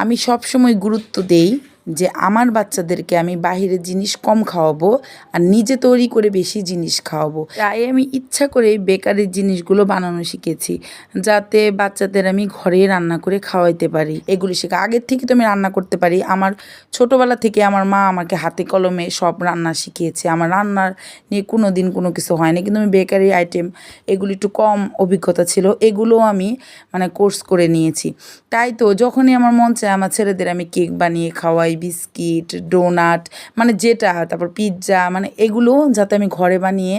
আমি সবসময় গুরুত্ব দেই যে আমার বাচ্চাদেরকে আমি বাহিরের জিনিস কম খাওয়াবো আর নিজে তৈরি করে বেশি জিনিস খাওয়াবো। তাই আমি ইচ্ছা করে বেকারির জিনিসগুলো বানানো শিখেছি, যাতে বাচ্চাদের আমি ঘরে রান্না করে খাওয়াইতে পারি। এগুলি শেখা আগের থেকে তো আমি রান্না করতে পারি। আমার ছোটোবেলা থেকে আমার মা আমাকে হাতে কলমে সব রান্না শিখিয়েছে। আমার রান্নার নিয়ে কোনো দিন কোনো কিছু হয়নি, কিন্তু আমি বেকারি আইটেম এগুলি একটু কম অভিজ্ঞতা ছিল, এগুলোও আমি মানে কোর্স করে নিয়েছি। তাই তো যখনই আমার মন চায় আমার ছেলেদের আমি কেক বানিয়ে খাওয়াই, বিস্কিট, ডোনাট, মানে যেটা, তারপর পিৎজা, মানে এগুলো যাতে আমি ঘরে বানিয়ে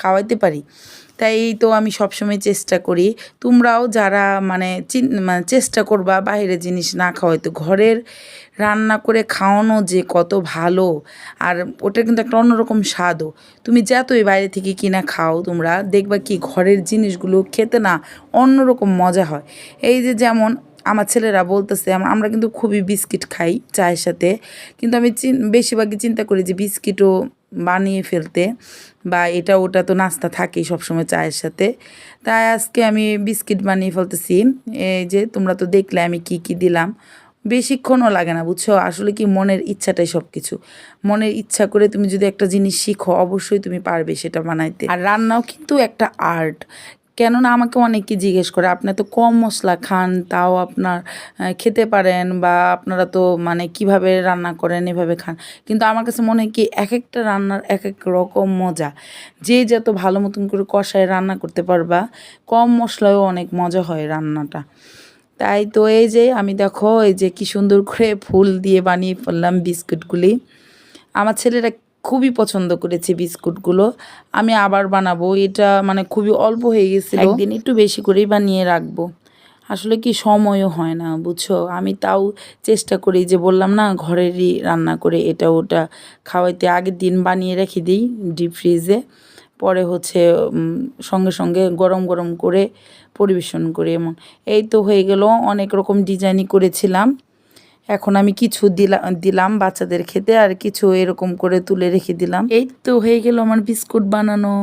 খাওয়াইতে পারি। তাই তো আমি সবসময় চেষ্টা করি, তোমরাও যারা মানে চেষ্টা করবা বাইরের জিনিস না খাওয়াইতে, ঘরের রান্না করে খাওয়ানো যে কত ভালো, আর ওটা কিন্তু একটা অন্যরকম স্বাদও। তুমি যতই বাইরে থেকে কিনা খাও, তোমরা দেখবা কি ঘরের জিনিসগুলো খেতে না অন্যরকম মজা হয়। এই যে যেমন আমার ছেলেরা বলতেছে, আমরা কিন্তু খুবই বিস্কিট খাই চায়ের সাথে, কিন্তু আমি বেশিরভাগই চিন্তা করি যে বিস্কিটও বানিয়ে ফেলতে, বা এটা ওটা তো নাস্তা থাকেই সবসময় চায়ের সাথে। তাই আজকে আমি বিস্কিট বানিয়ে ফেলতেছি। এই যে তোমরা তো দেখলে আমি কি কি দিলাম, বেশিক্ষণও লাগে না, বুঝছো? আসলে কি মনের ইচ্ছাটাই সব কিছু। মনের ইচ্ছা করে তুমি যদি একটা জিনিস শিখো, অবশ্যই তুমি পারবে সেটা বানাইতে। আর রান্নাও কিন্তু একটা আর্ট। কেননা আমাকে অনেকে জিজ্ঞেস করে, আপনি তো কম মশলা খান, তাও আপনার খেতে পারেন, বা আপনারা তো মানে কিভাবে রান্না করেন এভাবে খান। কিন্তু আমার কাছে মনে হয় কি, এক একটা রান্নার এক এক রকম মজা। যে যত ভালো মতন করে কষায় রান্না করতে পারবা, কম মশলায়ও অনেক মজা হয় রান্নাটা। তাই তো এই যে আমি দেখো, এই যে কি সুন্দর করে ফুল দিয়ে বানিয়ে ফেললাম বিস্কুটগুলি। আমার ছেলেরা খুবই পছন্দ করেছে বিস্কুটগুলো। আমি আবার বানাবো, এটা মানে খুবই অল্প হয়ে গেছিল, একদিন একটু বেশি করেই বানিয়ে রাখবো। আসলে কি সময়ও হয় না, বুঝছো? আমি তাও চেষ্টা করি, যে বললাম না ঘরেরই রান্না করে এটা ওটা খাওয়াইতে, আগের দিন বানিয়ে রেখে দিই ডিপ ফ্রিজে, পরে হচ্ছে সঙ্গে সঙ্গে গরম গরম করে পরিবেশন করি। এমন এই তো হয়ে গেল, অনেক রকম ডিজাইনই করেছিলাম। এখন আমি কিছু দিলাম বাচ্চাদের খেতে, আর কিছু এরকম করে তুলে রেখে দিলাম। এই তো হয়ে গেল আমার বিস্কুট বানানো।